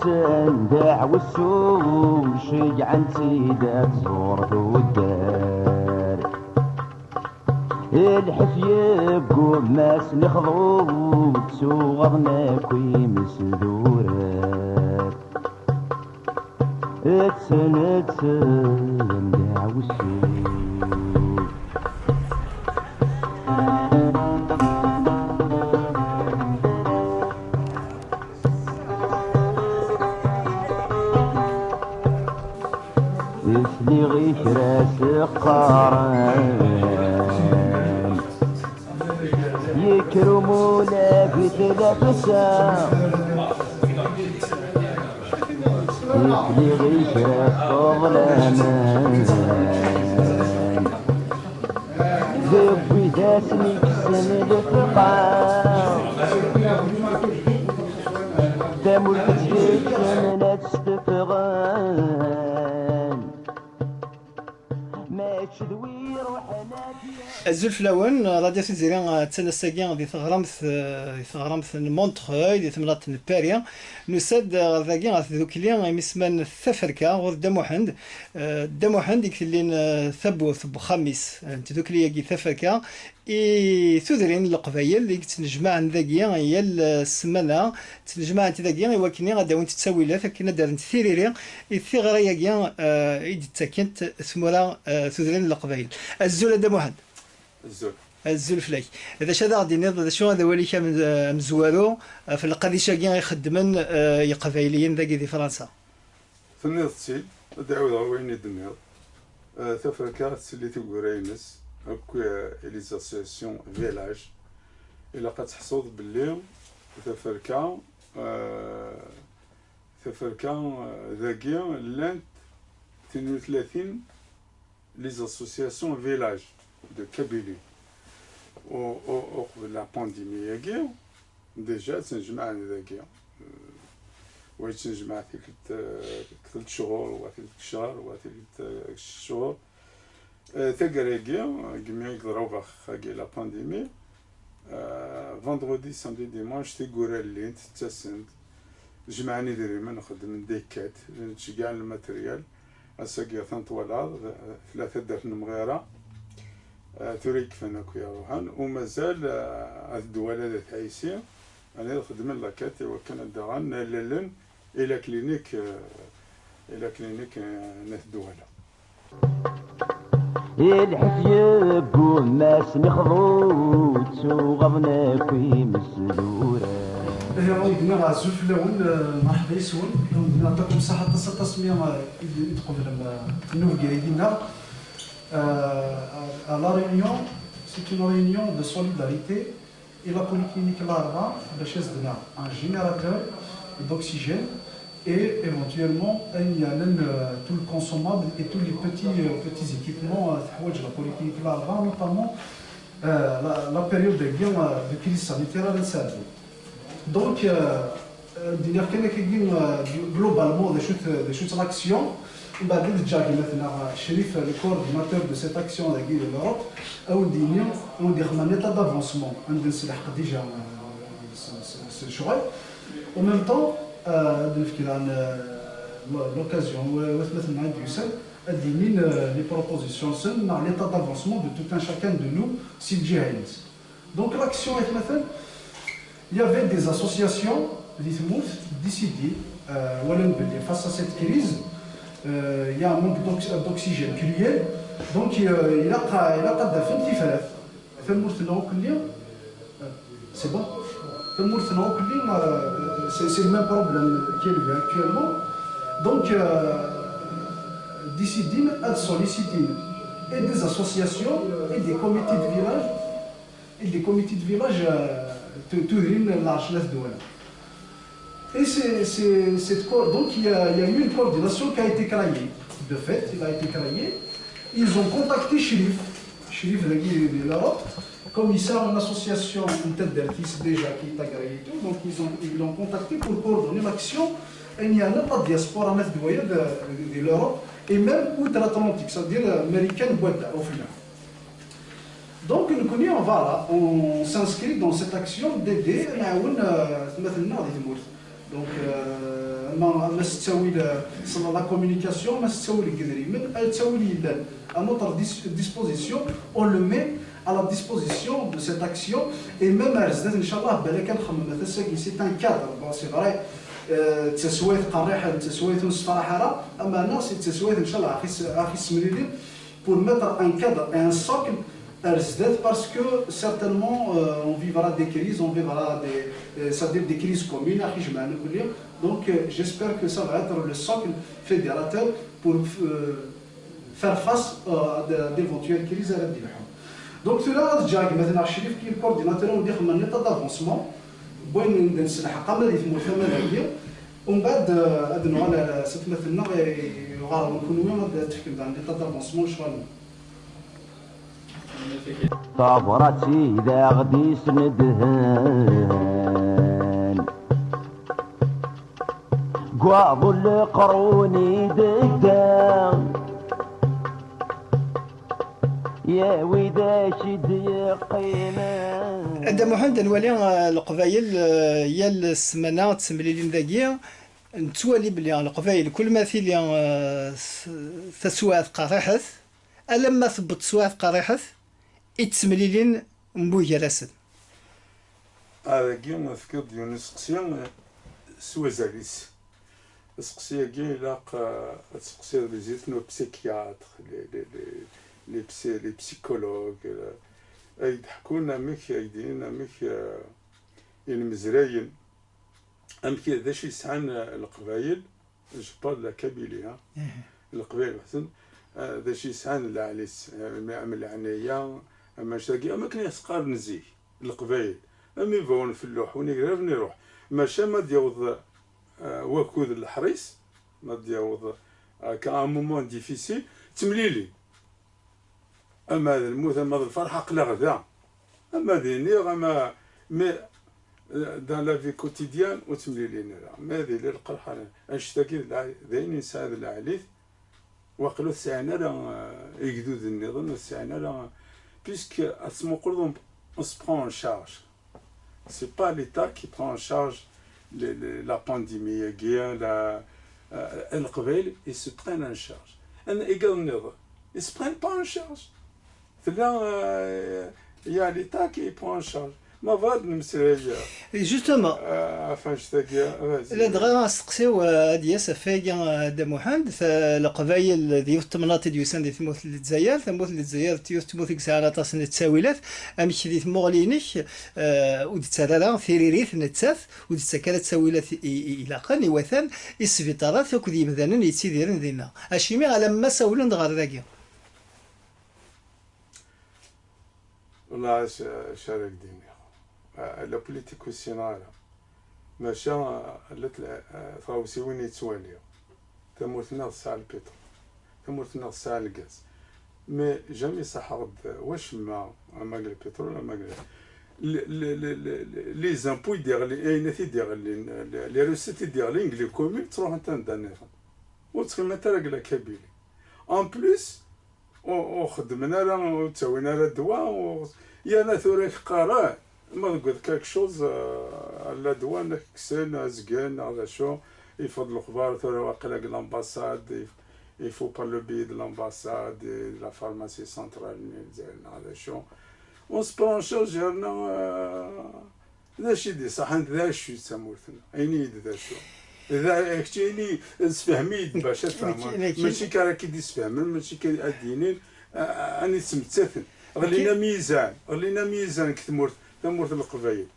تندع والسوق شجعنتي دا تزور الدار الحفية بقماس نخضو تسوغرنا كوي مسدورات تندع والسوق يسلي غيش راس قارن يكرمونا في تلبسة يسلي غيش راس ظلامان ذوي داسني كسن الفقار دامو الكتشيك من تستفغان الزلف الاول راديو تيزيري تنساكي دي ثغرامث مونتخوي دي ثمنات باريا نساد ذاكي ذوكلي مسمان الثفركه غور دموحند دموحند يكتلين ثبوث بخميس انت ذوكلي كي ثفركه اي ثذرين القبايل اللي تنجمع ذاكي هي السمانه تنجمع انت ذاكي ولكن غادا وانت تساوي لا فكنا دارت ثيريري الثغريه كي ايد تاكنت ثمرا ثذرين القبايل الزول دموحند الزول فلاك هذا شذا غادي نض شنو هذا ولي كان مزوارو في القريشه كي يخدمن يقبايليين ذاك دي فرنسا تنيض تسيل دعوة وين الدنيا ثفركا تسلي تقورينس هكو ليزاسياسيون فيلاج إلا قد تحصد باللي ثفركا ذاكي لانت 32 ليزاسياسيون فيلاج de Kabylie. وقبل لا بانديمي هاكي ديجا تنجمعنا ذاكي واش تنجمع في 3 شهور و 3 شهر و 3 شهور تاكراكي كيما يقدروا باخاكي لا بانديمي فوندردي سامدي ديمانش تيقورا اللي تتسند جمعني دريما نخدم ديكات نشجع الماتريال اساكي ثنطوالاد 3 درهم مغيره تريك فانا كويا روحان ومازال هاد الدوالة هذا تعيسي انا نخدم لاكات وكان الدغان للن الى كلينيك ناس الدوالة الحفية بوماس نخضو تسوغرنا كوي مسدورة قلنا راه الزلف الاول مرحبا يسون نعطيكم صحة التصميم يدخل النوف كايدينا à La Réunion, c'est une réunion de solidarité et la polyclinique Larva achète un générateur d'oxygène et éventuellement il y a tout le consommable et tous les petits équipements de la polyclinique Larva, notamment la période de crise sanitaire à l'Insad. Donc, globalement, des choses en action. بعد الجاكي مثلا شريف الكورديناتور دو سيت اكسيون داكي دو لوروب او ديني وندي خدمه نيتا دافونسمون عند نسلحق ديجا الشغل و ميم طون نفكر عن لوكازيون مثلا عند يوسف ديني لي بروبوزيسيون سن مع ليتا دافونسمون دو توت ان شاكان دو نو سي الجهاز دونك لاكسيون مثلا il y avait des associations اللي تموت ديسيدي ولا نبدي face à cette crise il y a un manque d'oxygène cruel donc il a قد فهمتي فراف فمورتنا كلي c'est bon فمورتنا كلي c'est le même problème qui est élevé actuellement donc décident à solliciter et des associations et des comités de village تدرين العشرة دول. Et donc il y a eu une coordination qui a été créée. De fait, il a été créé. Ils ont contacté Chérif de l'Europe, commissaire d'une association, une tête d'artiste déjà qui est agréée et tout. Donc ils l'ont contacté pour coordonner l'action. Et il y a pas de diaspora de l'Europe et même outre-Atlantique, c'est-à-dire américaine au final. Donc on s'inscrit dans cette action d'aider. دونك ما تساوي لا كومونيكاسيون ما تساوي الكدري من تساوي لله à notre disposition on le met à la disposition de cette action et même Inch'Allah بالك نخمم c'est un cadre bon c'est vrai تسويت قريحه تسويت نصفراحه اما انا سي تسويت ان شاء الله اخي سمريلين pour mettre un cadre et un socle parce que certainement on vivra des crises, on vivra des crises communes. Donc j'espère que ça va être le socle fédérateur pour faire face à d'éventuelles crises. Donc cela, Jack maintenant Chérif qui est le coordinateur on dit que mon état d'avancement بوين ندير الحق ما ديت مثمنه هي ومن بعد ادنو على ستمثلنا غير نكونوا وين تفكر عن ليطا دافونسمون شغل صبرتي إذا غدي سندهن قواض القروني دقدام يا ويدا شدي قيمة عند محمد نولي القبايل يا السمانة تسمليلين ذاكيا نتوالي بلي القبايل كل ما في لي تسوات قريحث ألما ثبت سوات قريحث يتسمليلين مبويا راسد هذا كي نذكر ديال السقسية سوا زاليس السقسية كي لاق السقسية لي زيتنو بسيكياتر لي بسيكولوج يضحكوا لنا ميك يدينا ميك المزراين امك ذاش يسعن القبايل جبال لا كابيليا القبايل حسن ذاش يسعن العليس من العناية اما شاكي اما كان يسقار نزيه القبايل امي فون في اللوح ونقرب نروح ماشا ما ديوض وكود الحريص ما ديوض كان مومون ديفيسيل تمليلي اما هذا الموت اما الفرحه قلا غدا اما ديني اما مي دان لا في كوتيديان وتمليلين ما هذه اللي القرحه اشتكي ذاين نساعد العليث وقلو ساعنا راه يقدود النظام ساعنا راه بيسك اسمو قردهم on se prend en charge c'est pas l'état qui prend en charge la pandémie la القبائل ils se prennent en charge انا ايقال النظام ils se prennent pas en charge il y a l'État qui prend en charge. ما فاد نمسريا جوستومون عفاش تاكيا لا دغا نسقسيو هادي سفايا دا محمد فالقبايل ديال التمناط ديوسان دي ثموث الجزائر ثموث الجزائر تيوث كسارة تاس نتساويلات امشي دي مغلينيش ودي تسالا ثيريريث نتساف ودي تسكرت تساويلات الى قاني وثان السبيطارات وكدي مثلا يتسيديرن دينا اشيمي على ما ساولن دغار ذاكيا والله شارك ديني لا بوليتيكو سينارا ماشا فاوسي وين يتواليو تموتنا ساعة البترول تموتنا ساعة الغاز مي جامي صح واش ما قال البترول ما قال لي زامبو يدير لي ايناتي يدير لي روسيت يدير لي انجلي كومين تروح انت ندانيها وتخيم انت راك كابيلي ان بليس وخدمنا راه وتسوينا راه الدواء يا انا ثوريك قرا ما نقول كاك شوز على دواء كسين زكان هذا شو يفضل الخبار ثوري واقيلا لامباساد يفو با لو بي دو لامباساد لا فارماسي سنترال ديالنا هذا شو اون سبرون شارج هنا ذا شي دي صح انت ذا شو تسموتنا عيني ذا شو إذا كتيني تفهمي باش تفهم ماشي كراكي تفهم ماشي كدينين أنا سمتثن غلينا ميزان كثمورت القبايل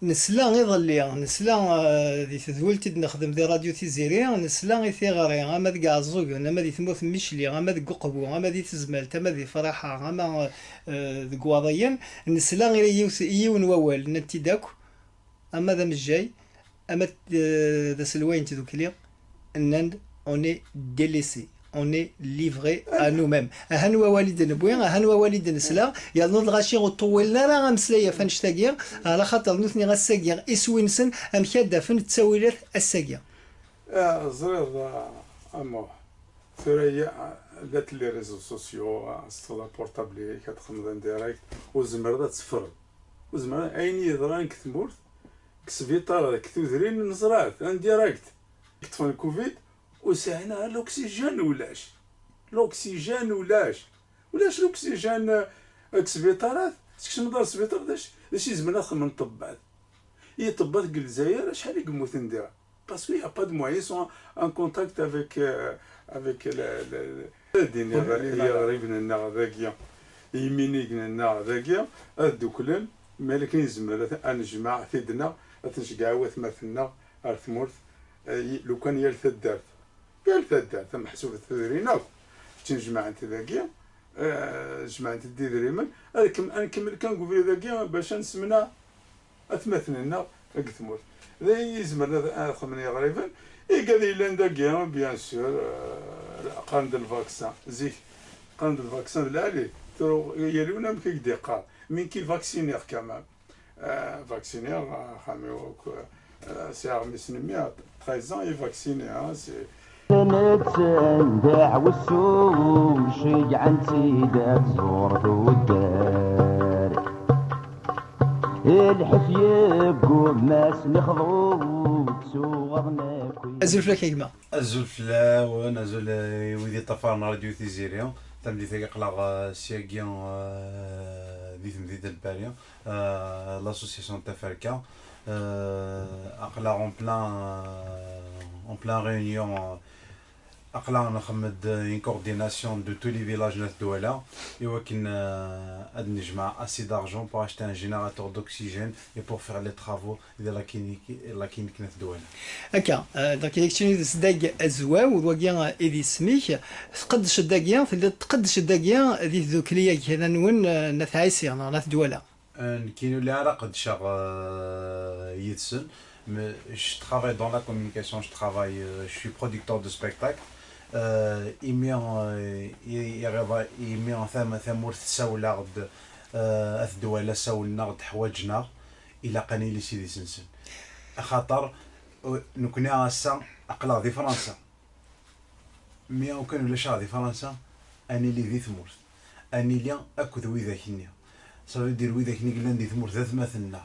نسلا غير ظليا نسلا دي تدولتي نخدم دي راديو تيزيري نسلا غير ثيغاري اما دي كازوغ اما دي ثموث ميشلي اما دي ققبو اما دي تزمال اما دي فرحه اما دي كواضيا نسلا غير يون ووال نتي داكو اما ذا مجاي اما ذا سلوين تذوكلي ان اوني ديليسي اوني ليفري ا نو ميم هانوا والدنا بوين هانوا والدنا سلا يلا الغاشي وطولنا راه غنسلايا فنشتاقيا على خاطر نوثني غساقيا اسوينسن ام كادا فن التساويلات الساقيا زرير اما ثريا ذات لي ريزو سوسيو استغلا بورتابلي كتخدم ديريكت وزمرده تسفر وزمرده عيني يضران كثمورت كسبيطار كتوذرين نزرات ان ديريكت كتفن الكوفيد وساهنا الاكسجين الاكسجين ولاش الاكسجين كسبيطارات سكش نضر سبيطار داش يزمنا خمن طبات هي طبات الجزائر شحال يقموت ندير باسكو يا با دو مويان سون ان كونتاكت افيك الدنيا هي غريبنا لنا ذاكيا يميني لنا ذاكيا الدوكلن مالك يزمر نجمع ثيدنا تنشقع وثمثنا ارثمورث لو كان يالثدارت محسوب الثدرين تنجمع انت ذاكيا جمعت الديدريمن نكمل كنقول ذاكيا باش نسمنا اثمثنا اكثمورث ذا يزمر خمني غريبا قال لي ذاكيا بيان سور قاند الفاكسان زيك قاند الفاكسان العالي يلونا مكي ديقار من كي فاكسينير كمان فاكسينير خاميوك سي مسنمي 13 ans يفاكسيني سي نتسندع والسوم شجع نسيدك زور الدار الحفية بقوماس نخضو تسوغرنا أزول لك يا الزلفلا ونزل ويدي طفارنا راديو تيزيريون تم دي ثقلا سياقيان دي تمديد الباريون لاسوسياسيون تفركا اقلا اون بلان ريونيون اقلا نخمد une coordination de tous les villages ناس دولا يوكن اد نجمع assez d'argent pour acheter un générateur d'oxygène et pour faire les travaux de la clinique ناس دولا هكا دونك الكتروني صداق الزواو وكيا ايدي سميك تقدش الداكيا تقدش الداكيا دي ذوكليه كذا نون نثايسي ناس دولا كاينو اللي على قد شغ يدسن je travaille dans la communication, je suis producteur de spectacles. Il met en ثمور تساولا غد الدوله ساولنا غد حوايجنا الى قاني سيدي سنسن خاطر نكون هسه اقلا في فرنسا مي وكان ولا شغل في فرنسا اني اللي في ثمور اني اللي اكد وذاك النيا صافي دير وذاك النيا قلنا ندي ثمور ذات مثلنا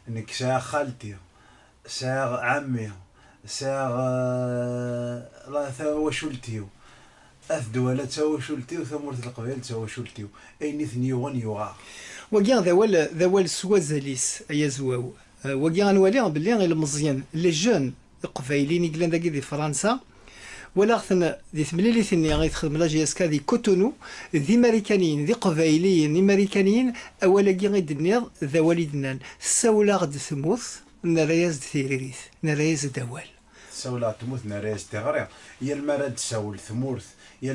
انك ساعه خالتي ساعه عمي ساعه لا ثوا شلتيو الدوله تساوي شلتيو ثمورة القبائل تساوي شلتيو اين ثنيو ونيوغا وكيا ذا وال سوازاليس يا زواو وكيا نولي باللي غير مزيان لي جون القبايليين يقلان داكي دي فرنسا ولا خصنا دي ثمليلي ثني غيتخدم لا جي اس كا دي كوتونو دي ماريكانيين دي قبايليين ماريكانيين اولا كي غيدنيض ذا والدنان ساولا غد ثموث نرايز ثيريريث نرايز دوال ساولا تموت نرايز تغري يا المرد تساول ثمورث يا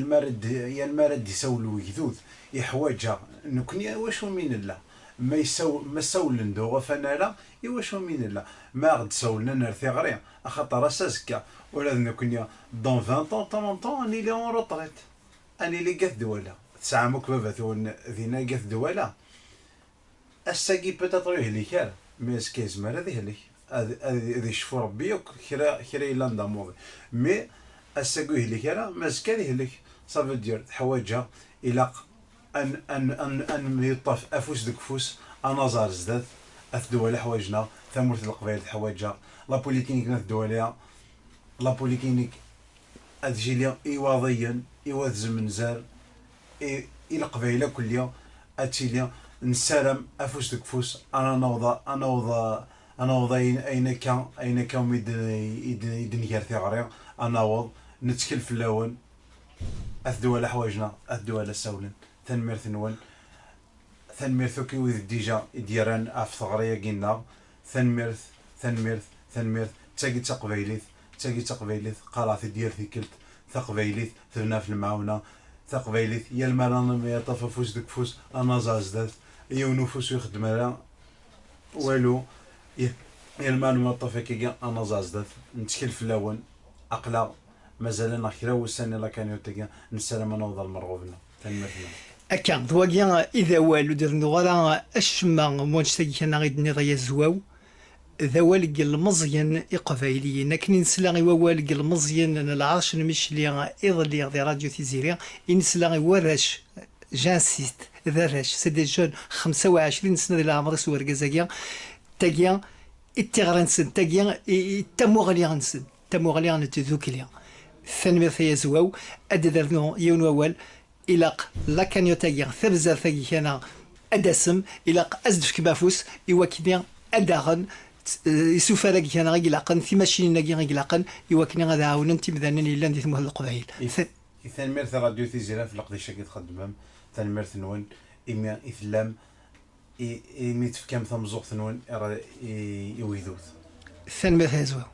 المرد يساول ويكذوذ يحواجها نكني واش من الله ما ساول ندو فانا لا واش من الله ما غد ساولنا نرثي غري خاطر اساسكا ولا نكني دون 20 طون 30 طون اني لي اون روتريت اني لي قاث دوله تسعه مكبابه ذينا قاث دوله الساقي بوتيتر يهلك مي اسكيز ما هذه يهلك هذه يشفو ربي خير الا ندموض مي الساقي يهلك راه ما اسكا يهلك صافي دير حوايجها الى ان يطاف افوس دك فوس انا زار زداد الدوله حوايجنا ثمرة القبائل حوايجها لا بوليكلينيك ناس الدوليه لا بوليكلينيك تجي لي ايواضيا ايواض زمنزار الى القبائله كلها اتي لي نسالم افوس دك فوس انا وضا اين كان يدني كارثي غريق انا وض نتكل في اللون الدوله حوايجنا الدوله ساولن تنمير ثنون تنمير ثوكي وذ ديجا ديران اف ثغريه كينا تنمير تاقي تقبيليث قالات ديال ثيكلت تقبيليث ثنا في المعاونه تقبيليث يا المران يطف فوس دك فوس انا زازدات يونو فوس يخدم على والو يا المال ما طفى كي انا زازدات نتكل في اللون اقلا مازال نخيرا وساني لا كان يوتيكا نسلم انا وضل مرغوبنا تنمرنا اكا دواكيا اذا والو درنا غرا الشما مونشتي كان غيدني ضيا زواو ذا والق المزيان إقبايليين لكن نسلاغي والق المزيان أنا العرش نمشي إضلي غدي راديو تيزيريا نسلاغي ورش جانسيست ذا راش سي دي جون 25 سنة ديال العمر سوار كازاكيا تاكيا التغرنسن تاقيا التموغليانسن تموغليان تذوكليا ثانمير ثيا زواو أدذرنو يون ووال إلاق لا كانيو تاقيا ثبزر ثاقي كان أدسم إلاق أزدف كبافوس إواكنيا أداغن يسوف راكي كان غي لاقن في ماشين ناقي غي لاقن إواكنيا غادا عاونن تيمذانن إلا ندي ثمه القبايل ثانمير راديو تيزيران في القضية كي تخدمهم ثانمير ثنون إما إثلام إمي تفكام ثمزوق ثنون يويذوث ثانمير ثيا زواو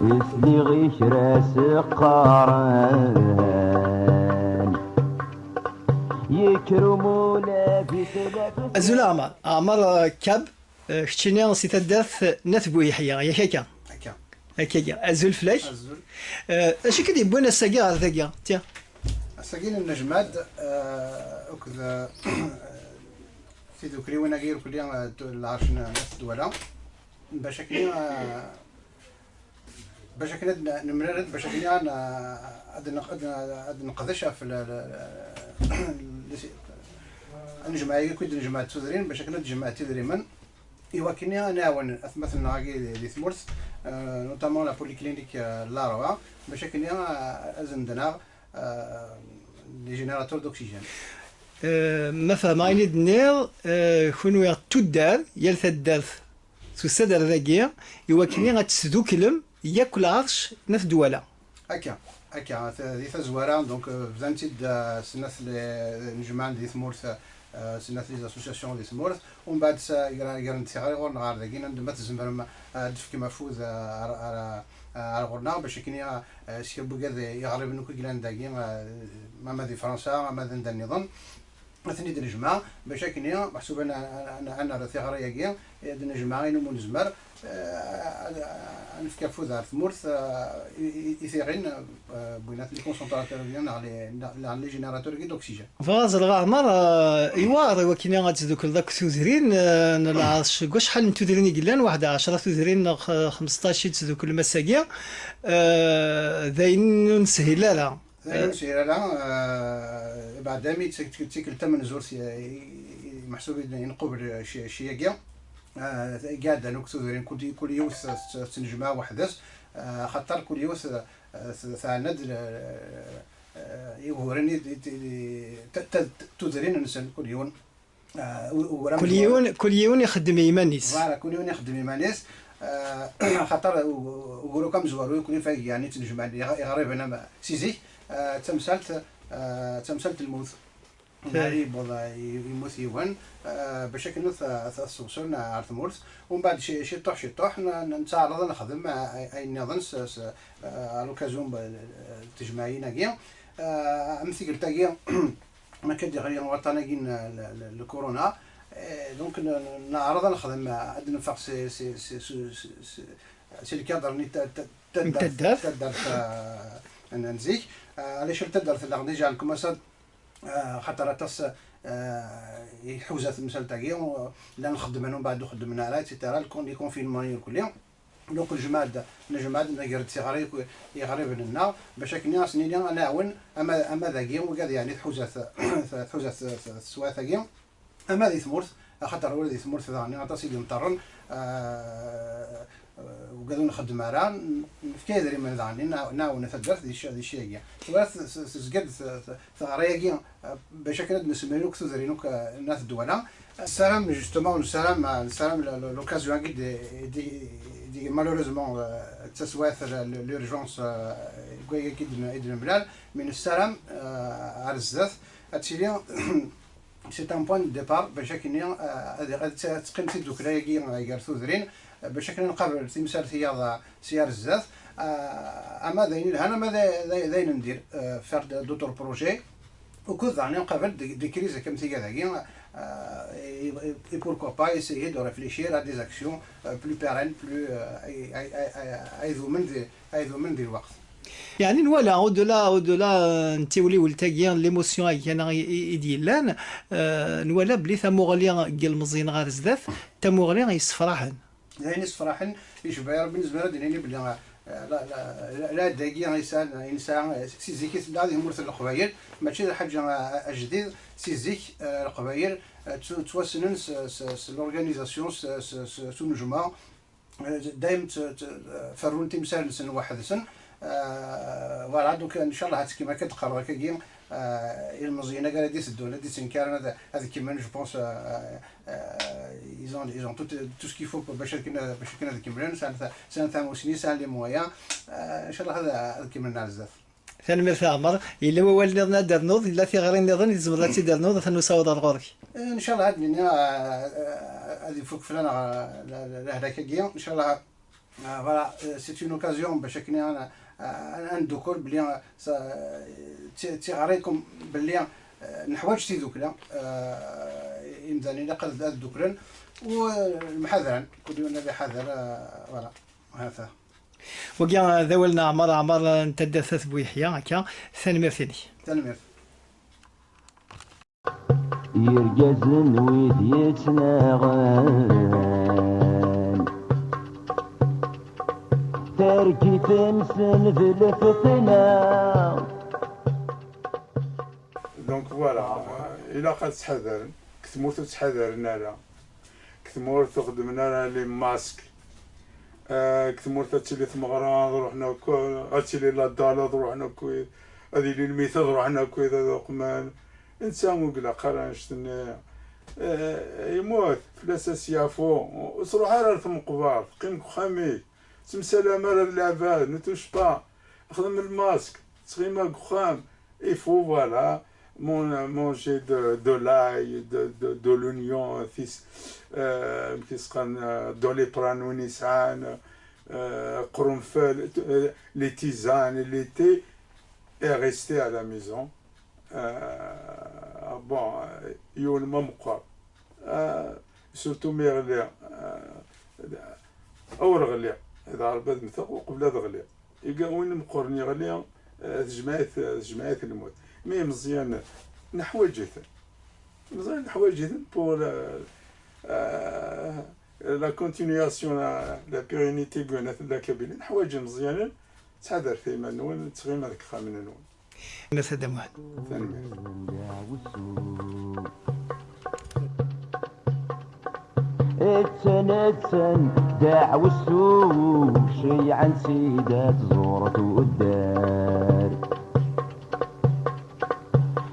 يثلي غيش راس قارن يكرمونا في سلاف أزول عمر كاب كتشيني سي تداث نثبو يحيى يا هكا هكا هكا أزول فلاش أزول أشي كدي بونا الساقيا ذاكيا تيا ساكين النجماد وكذا في ذكري وانا غير كل يوم العرشنا ناس دولا باش كنا نمرد باش كنا عاد نقدشها في الجماعة كنت الجماعة تدرين باش كنا الجماعة تدري من إيوا كنا نعاون مثلا هاكي دي ثمورث نوتامون لا بوليكلينيك لاروع باش كنا أزمدنا لي جينيراتور دوكسيجين مثلا ما ينيد نير خنويا تودار يلث الدرث تسدر ذاكيا إيوا كنا غتسدو كلم ياكل عرش نف دولا هكا ذي تزوارا دونك بزانتي سنة نجمع دي ثمورث سنة لي اسوسياسيون دي ثمورث ومن بعد يقرن تيغاري غور نغار ذاكي ندمت زمرم دف كيما فوز على غورنا باش كينيا سي بوكاد يغرب نوكو كيلان داكي ما دي فرنسا ما دي النظام مثني دي نجمع باش كينيا محسوب انا ثيغاري ياكي دي نجمع ينمو نزمر نفكر فوز ثمورث يثيرين بينات لي كونسونطراتور ديالنا على لي جينيراتور دوكسيجين فاز الغامر ايوا وكنا غتزدوك ذاك ثوزرين نلعش شحال من ثوزرين يقلان واحد 10 ثوزرين 15 تزدوك المساقيا ذاين نسهيلا لا بعد دامي تيك الثمن زور محسوب ينقبل شي قاعد انك تدرين كل يوث تنجمع وحدث خاطر كل يوث ثاند يغورني تدرين الانسان كل يوم كل يوم يخدم يمانيس كل يوم يخدم يمانيس خاطر وقولوا كم زوارو كل فاي يعني تنجمع غريب انا سيزي تمثلت الموت ناري ولا يموت يوان باش كنو ثوصلنا على ثمورث ومن بعد شي طوح نتعرض نخدم اي نظن لوكازيون تجمعين كيا مثل قلت كيا ما كدي غير وطنيين الكورونا دونك نعرض نخدم عاد نفق سي الكادر ني تدار نزيك علاش تدار ديجا الكوماسات خاطر تص يحوزات المسال تاعي لا نخدم انا من بعد خدمنا على ايتترا لي كونفينمون كل يوم دونك الجماد نقرد صغاري يغرب لنا باش كنا سنين نعاون اما ذاكي وكذا يعني حوزات السوا ثاقي اما ذي ثمورث خاطر ولدي ثمورث ثاني عطاسي مطرن وقالوا نخدم على في كذا من ذاني ناون تدرس دي الشيء بس سجد ثغريا باش كنا نسميوك تزرينوك الناس الدوله السلام جوستومون السلام لوكازيون دي مالوريزمون تسوات لورجونس كوي كيدنا ملال من السلام على الزاف اتشيليا سي ان بوين دو ديبار باش كنا تقيمتي دوكرايكي غير ثوزرين باش كنا نقابل تمثال ثياض سيار الزاف اما ذاين انا ما ذاين ندير فار دوتور بروجي وكل ذاني نقابل دي كريز كم ثيا ذاكي et pourquoi pas essayer de réfléchir à des actions plus pérennes, plus أيضمن دي الوقت. يعني نوالا او دولا نتيولي ولتاكيان ليموسيون كان يديلان نوالا بلي ثموغليان ديال المزين غير زداف ثموغليان يصفراحن يعني يصفراحن يشبه بالنسبه لنا ديني بلي لا داكي إنسان سيزيك هذه مرث القبائل ماشي حاجة جديد سيزيك القبائل توسنن لورغانيزاسيون سو نجمع دايم فرون تمثال سن واحد سن فوالا دوك ان شاء الله كيما كتقرا كاين المزينه قال ديس الدوله ديس انكار هذا كيما جو بونس ils ont tout ce qu'il faut باش كنا كيمرن سنه ثاني سنين سنه لي مويا ان شاء الله هذا كيمرنا بزاف ثاني مير عمر الا هو والدنا دار نوض الا في غير نظن يزمر لا تيدار نوض ثنوصاوض الغورك ان شاء الله هذه فوق فلان هذاك كاين ان شاء الله فوالا سي اون اوكازيون باش كنا ندوكل بلي تيغريكم بلي نحوايج تيذوكلا يمداني نقد الذكران والمحاذرا كلنا بحذر فوالا هذا وكاع ذولنا عمر نتدثث بويحيى هكا ثاني مير ثاني يرجزن ويد يتناغن تركي تنسن في الفتنة. دونك فوالا إلا قد تحذر كثمور تحذرنا لا كثمور تخدمنا لا لي ماسك كثمور تتلي ثمغران روحنا أتلي لا دالة روحنا كويد هذه اللي المثال روحنا كويد هذا قمان إنسان وقلا قرانشتني يموت فلاس يافو وصروح على ثم قبار قيمك خامي تمسلامة للعباد نتوش با خدم الماسك تغيما خام يفو فوالا manger de l'ail, de l'oignon, dans les pranounisan, qrunfel, les tisanes, l'été, et rester à la maison. Bon, il y a le même quoi. Surtout ميغلي أو رغلي إذا عربت مثق وقبل غلي يلقى وين مقرني غلي جماعات الموت مي مزيان نحواجث مزيان نحواجث pour la continuation la pérennité ديال لا كابيل نحواج مزيانين تحضر فيما نون تغيم هذاك خامن نون الناس هذا واحد اتسن داع والسوق شي عن سيدات زورت والدار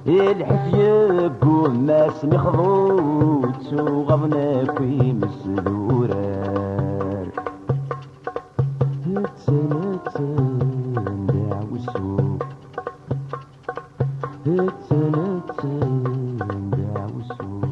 الحفيب وماس مخضوط وغضنا في مسدورار اتسن داع والسوق اتسن داع والسوق